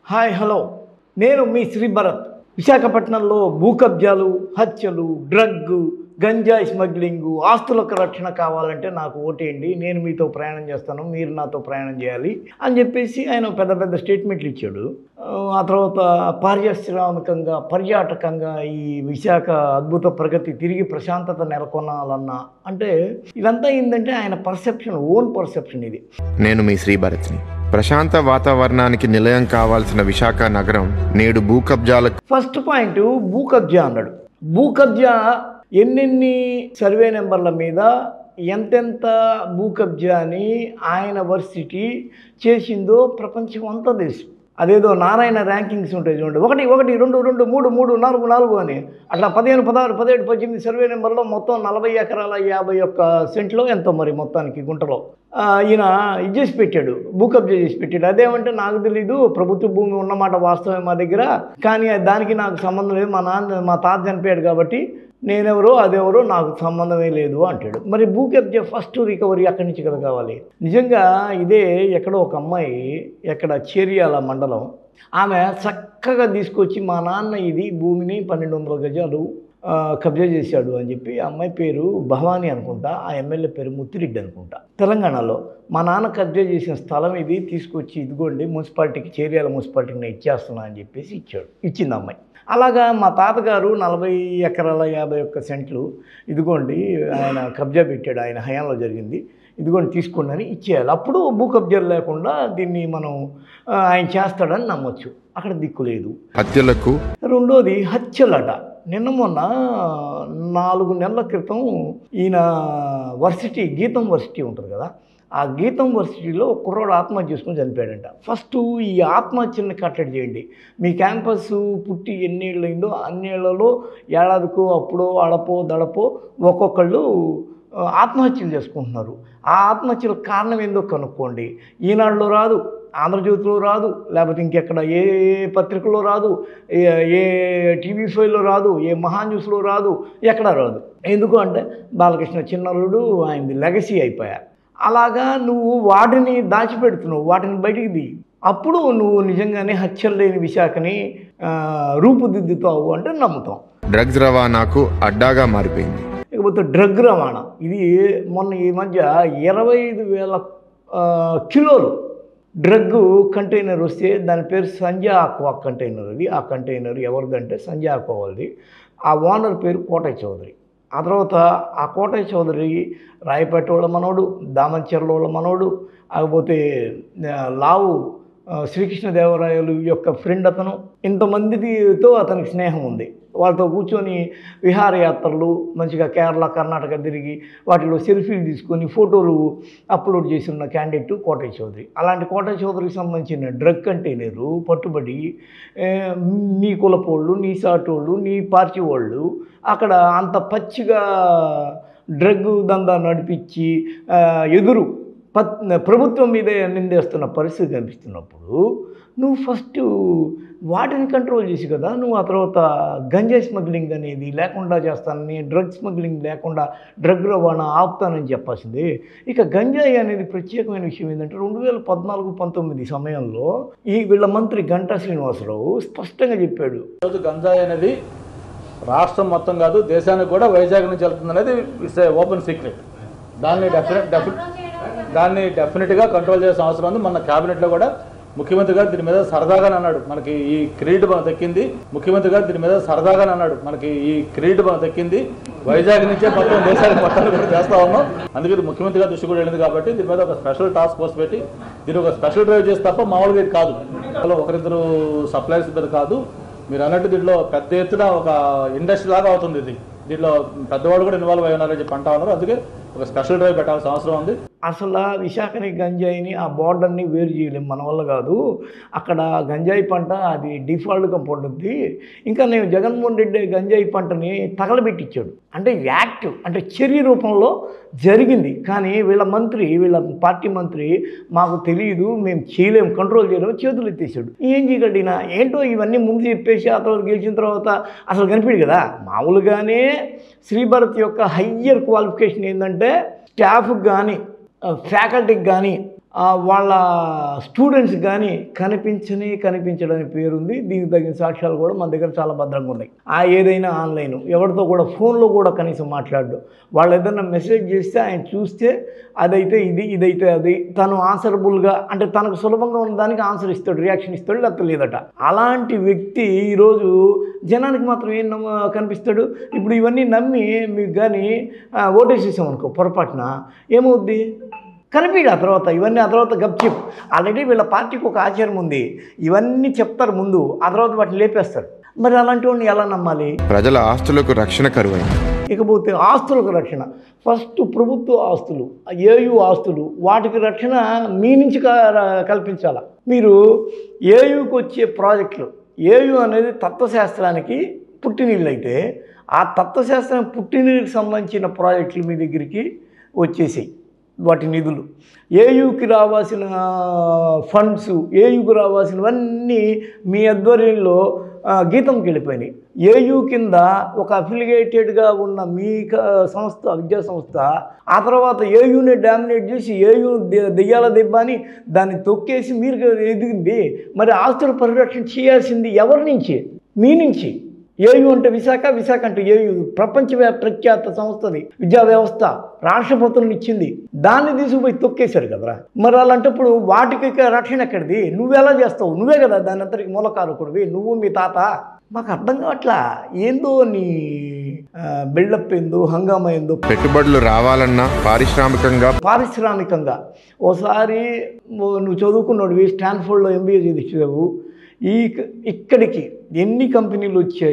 Hi hello నేను మీ శ్రీ భరత్. విశాఖపట్నంలో భూ కబ్జాలు, హత్యలు, డ్రగ్గు, గంజాయి స్మగ్లింగు, ఆస్తులకు రక్షణ కావాలంటే నాకు ఓటేయండి, నేను మీతో ప్రయాణం చేస్తాను, మీరు నాతో ప్రయాణం చేయాలి అని చెప్పేసి ఆయన పెద్ద పెద్ద స్టేట్మెంట్లు ఇచ్చాడు. ఆ తర్వాత పారిశ్రామికంగా పర్యాటకంగా ఈ విశాఖ అద్భుత ప్రగతి తిరిగి ప్రశాంతత నెలకొనాలన్నా అంటే ఇదంతా ఏంటంటే ఆయన పర్సెప్షన్, ఓన్ పర్సెప్షన్ ఇది. నేను మీ శ్రీ భరత్ని. ప్రశాంత వాతావరణానికి నిలయం కావాల్సిన విశాఖ నగరం నేడు భూ కబ్జాల. ఫస్ట్ పాయింట్ భూ కబ్జా అన్నాడు. భూ కబ్జా ఎన్నెన్ని సర్వే నెంబర్ల మీద ఎంతెంత భూ కబ్జా అని ఆయన వర్సిటీ చేసిందో ప్రపంచం అంతా తెలుసు. అదేదో నారాయణ ర్యాంకింగ్స్ ఉంటాయి చూడండి, 1 1 2 2 3 3 4 4 అని అట్లా 15 16 17 18 సర్వే నెంబర్లో మొత్తం 40 ఎకరాల 51 సెంట్లో ఎంతో మరి మొత్తానికి గుంటలో ఈయన ఇది చేసి పెట్టాడు, భూ కబ్జా చేసి పెట్టాడు. అదేమంటే నాకు తెలీదు, ప్రభుత్వ భూమి ఉన్నమాట వాస్తవమే మా దగ్గర, కానీ దానికి నాకు సంబంధం లేదు, మా తాత చనిపోయాడు కాబట్టి నేనెవరో అదెవరో నాకు సంబంధమే లేదు అంటాడు. మరి భూ కబ్జా ఫస్ట్ రికవరీ అక్కడి నుంచి కదా కావాలి. నిజంగా ఇదే ఎక్కడో ఒక అమ్మాయి, ఎక్కడ చేరియాల మండలం, ఆమె చక్కగా తీసుకొచ్చి మా నాన్న ఇది భూమిని 1200 గజాలు కబ్జా చేశాడు అని చెప్పి, ఆ అమ్మాయి పేరు భవానీ అనుకుంటా, ఆ ఎమ్మెల్యే పేరు ముత్తిరెడ్డి అనుకుంటా, తెలంగాణలో మా నాన్న కబ్జా చేసిన స్థలం ఇది, తీసుకొచ్చి ఇదిగోండి మున్సిపాలిటీకి, చేరియాల మున్సిపాలిటీకి నేను ఇచ్చేస్తున్నా అని చెప్పేసి ఇచ్చింది అమ్మాయి. అలాగా మా తాతగారు 40 ఎకరాల 51 సెంట్లు ఇదిగోండి ఆయన కబ్జా పెట్టాడు, ఆయన హయాంలో జరిగింది, ఇదిగోండి తీసుకోండి అని ఇచ్చేయాలి. అప్పుడు భూ కబ్జాలు లేకుండా దీన్ని మనం ఆయన చేస్తాడని నమ్మొచ్చు. అక్కడ దిక్కు లేదు. హత్యలకు రెండోది హత్యలట. నిన్న మొన్న 4 నెలల క్రితం ఈయన వర్సిటీ, గీతం వర్సిటీ ఉంటుంది కదా, ఆ గీతం వర్సిటీలో కుర్రోడు ఆత్మహత్య చేసుకుని చనిపోయాడంట. ఫస్ట్ ఈ ఆత్మహత్యని కట్టడి చేయండి. మీ క్యాంపస్ పుట్టి ఎన్నేళ్ళు అయిందో అన్నేళ్లలో ఏడాదికో అప్పుడో అడపో దడపో ఒక్కొక్కళ్ళు ఆత్మహత్యలు చేసుకుంటున్నారు. ఆ ఆత్మహత్యలకు కారణం ఏందో కనుక్కోండి. ఈనాడులో రాదు, ఆంధ్రజ్యోతిలో రాదు, లేకపోతే ఇంకెక్కడ ఏ పత్రికలో రాదు, ఏ టీవీ షోలో రాదు, ఏ మహాన్యూస్లో రాదు, ఎక్కడా రాదు. ఎందుకు అంటే బాలకృష్ణ చిన్నరుడు ఆయనది లెగసీ అయిపోయా. అలాగా నువ్వు వాటిని దాచిపెడుతున్నావు, వాటిని బయటికి దిగి అప్పుడు నువ్వు నిజంగానే హత్యలు లేని విశాఖని రూపుదిద్దుతావు అంటే నమ్ముతాం. డ్రగ్స్ రవాణాకు అడ్డాగా మారిపోయింది. ఇకపోతే డ్రగ్ రవాణా, ఇది మొన్న ఈ మధ్య 25,000 కిలోలు డ్రగ్ కంటైనర్ వస్తే దాని పేరు సంజయ్ ఆక్వా కంటైనర్. అది ఆ కంటైనర్ ఎవరిదంటే సంజయ్ ఆక్వా వాళ్ళది. ఆ ఓనర్ పేరు కోటయ్య చౌదరి. ఆ తర్వాత ఆ కోటయ్య చౌదరి రాయపేట వాళ్ళ మనోడు, దామంచెర్ల వాళ్ళ మనోడు, కాకపోతే లావు శ్రీకృష్ణదేవరాయలు యొక్క ఫ్రెండ్ అతను. ఇంతమందితో అతనికి స్నేహం ఉంది. వాళ్ళతో కూర్చొని విహారయాత్రలు మంచిగా కేరళ కర్ణాటక తిరిగి వాటిలో సెల్ఫీలు తీసుకొని ఫోటోలు అప్లోడ్ చేసి ఉన్న క్యాండిడేట్ కోటయ్య చౌదరి. అలాంటి కోటయ్య చౌదరికి సంబంధించిన డ్రగ్ కంటైనరు పట్టుబడి నీ కులపోళ్ళు, నీ సాటోళ్ళు, నీ పార్టీ వాళ్ళు అక్కడ అంత పచ్చిగా డ్రగ్ దందా నడిపించి ఎదురు ప్రభుత్వం మీదే నిందేస్తున్న పరిస్థితి కనిపిస్తున్నప్పుడు నువ్వు ఫస్ట్ వాటిని కంట్రోల్ చేసి కదా నువ్వు ఆ తర్వాత గంజాయి స్మగ్లింగ్ అనేది లేకుండా చేస్తానని, డ్రగ్ స్మగ్లింగ్ లేకుండా డ్రగ్ రవాణా ఆపుతానని చెప్పాల్సింది. ఇక గంజాయి అనేది ప్రత్యేకమైన విషయం ఏంటంటే 2014-19 సమయంలో వీళ్ళ మంత్రి గంటా శ్రీనివాసరావు స్పష్టంగా చెప్పాడు, ఈరోజు గంజాయి అనేది రాష్ట్రం మొత్తం కాదు దేశానికి కూడా వైజాగ్ నుంచి వెళ్తుంది అనేది ఇట్స్ ఓపెన్ సీక్రెట్. దాన్ని డెఫినెట్గా కంట్రోల్ చేయాల్సిన అవసరం ఉంది. మన క్యాబినెట్లో కూడా ముఖ్యమంత్రి గారు దీని మీద సరదాగానే అన్నాడు, మనకి ఈ క్రెడిట్ మనం దక్కింది. ముఖ్యమంత్రి గారు దీని మీద సరదాగానే అన్నాడు, మనకి ఈ క్రెడిట్ మనం దక్కింది, వైజాగ్ నుంచే మొత్తం దేశానికి మొత్తాన్ని కూడా చేస్తా ఉన్నాం. అందుకే ముఖ్యమంత్రి గారు దృష్టి కూడా వెళ్ళింది కాబట్టి దీని మీద ఒక స్పెషల్ టాస్క్ ఫోర్స్ పెట్టి దీన్ని ఒక స్పెషల్ డ్రైవ్ చేసి తప్ప మామూలుగా ఇది కాదు. ఒకరిద్దరు సప్లైర్స్ ఇద్దరు కాదు, మీరు అన్నట్టు దీంట్లో పెద్ద ఎత్తున ఒక ఇండస్ట్రీ లాగా అవుతుంది. దీంట్లో పెద్దవాళ్ళు కూడా ఇన్వాల్వ్ అయి ఉన్నారని చెప్పి అంటా ఉన్నారు. అందుకే ఒక స్పెషల్ డ్రైవ్ పెట్టాల్సిన అవసరం ఉంది. అసలు విశాఖని గంజాయిని ఆ బార్డర్ని వేరు చేయలేము, మన వల్ల కాదు. అక్కడ గంజాయి పంట అది డిఫాల్ట్గా పండుద్ది. ఇంకా నేను జగన్మోహన్ రెడ్డి గంజాయి పంటని తగలబెట్టించాడు అంటే యాక్టివ్ అంటే చర్య రూపంలో జరిగింది. కానీ వీళ్ళ పార్టీ మంత్రి మాకు తెలియదు, మేము చేయలేము, కంట్రోల్ చేయలేము, చేతులు ఎత్తేసాడు. ఏం చేయగలిగినా ఏంటో ఇవన్నీ ముందు చెప్పేసి ఆ తర్వాత గెలిచిన తర్వాత అసలు కనిపించదు కదా. మామూలుగానే శ్రీ భరత్ యొక్క హయ్యర్ క్వాలిఫికేషన్ ఏంటంటే స్టాఫ్కి కానీ ఫ్యాకల్టీకి కానీ వాళ్ళ స్టూడెంట్స్ కానీ కనిపించడానికి పేరుంది. దీనికి తగిన సాక్ష్యాలు కూడా మన దగ్గర చాలా భద్రంగా ఉన్నాయి. ఏదైనా ఆన్లైన్ ఎవరితో కూడా ఫోన్లో కూడా కనీసం మాట్లాడు. వాళ్ళు ఏదైనా మెసేజ్ చేస్తే ఆయన చూస్తే అదైతే ఇదైతే అది, తను ఆన్సరబుల్గా అంటే తనకు సులభంగా ఉన్న దానికి ఆన్సర్ ఇస్తాడు, రియాక్షన్ ఇస్తాడు, లేకపోతే లేదట. అలాంటి వ్యక్తి ఈరోజు జనానికి మాత్రం ఏం కనిపిస్తాడు. ఇప్పుడు ఇవన్నీ నమ్మి మీకు కానీ ఓటేసేసామనుకో పొరపాటున ఏమవుద్ది, కనిపించడు. ఆ తర్వాత గప్చిప్. ఆల్రెడీ వీళ్ళ పార్టీకి ఒక ఆచారం ఉంది, ఇవన్నీ చెప్తారు ముందు, ఆ తర్వాత వాటిని లేపేస్తారు. మరి అలాంటి వాడిని ఎలా నమ్మాలి? ప్రజల ఆస్తులకు రక్షణ కరువైంది. ఇకపోతే ఆస్తులకు రక్షణ, ఫస్ట్ ప్రభుత్వ ఆస్తులు, ఏయు ఆస్తులు, వాటికి రక్షణ మీ నుంచి కల్పించాల. మీరు ఏయుకి వచ్చే ప్రాజెక్టులు, ఏయు అనేది తత్వశాస్త్రానికి పుట్టినీళ్ళు అయితే ఆ తత్వశాస్త్రం పుట్టినీళ్ళకి సంబంధించిన ప్రాజెక్టులు మీ దగ్గరికి వచ్చేసాయి. వాటి నిధులు, ఏయుకి రావాల్సిన ఫండ్స్, ఏయుకి రావాల్సినవన్నీ మీ ఆధ్వర్యంలో గీతంకి వెళ్ళిపోయినాయి. ఏయు కింద ఒక అఫిలియేటెడ్గా ఉన్న మీ సంస్థ, విద్యా సంస్థ, ఆ తర్వాత ఏయుని డామినేట్ చేసి ఏయు దెయ్యాల దెబ్బ అని దాన్ని తొక్కేసి మీరు ఎదిగింది. మరి ఆస్తుల పరిరక్షణ చేయాల్సింది ఎవరి నుంచి? మీ నుంచి. ఏయు అంటే విశాఖ అంటే ఏయు ప్రపంచ ప్రఖ్యాత సంస్థది, విద్యా వ్యవస్థ, రాష్ట్రపతులను ఇచ్చింది. దాన్ని తీసుకుపోయి తొక్కేశారు కదరా. మరి అలాంటప్పుడు వాటికి రక్షణ ఎక్కడిది? నువ్వెలా చేస్తావు? నువ్వే కదా దాని అంతటికి మూలకారకుడివి, నువ్వు మీ తాత. మాకు అర్థం కావట్లా, ఏందో నీ బిల్డప్ ఏందో, హంగామా ఏందో. పెట్టుబడులు రావాలన్నా పారిశ్రామికంగా ఓసారి నువ్వు చదువుకున్నాడు, స్టాన్ఫోర్డ్లో MBA చేసావు, ఇక్కడికి ఎన్ని కంపెనీలు వచ్చాయి?